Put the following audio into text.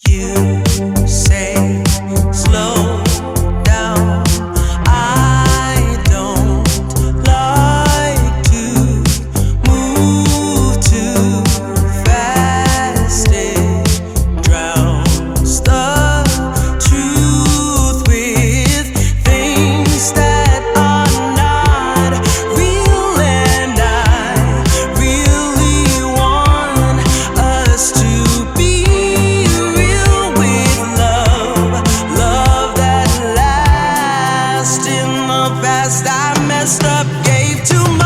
You say slow down. I don't like to move too fast. It drowns the truth with things that are not real, and I really want us to be real with love that lasts. In the past I messed up, gave too much.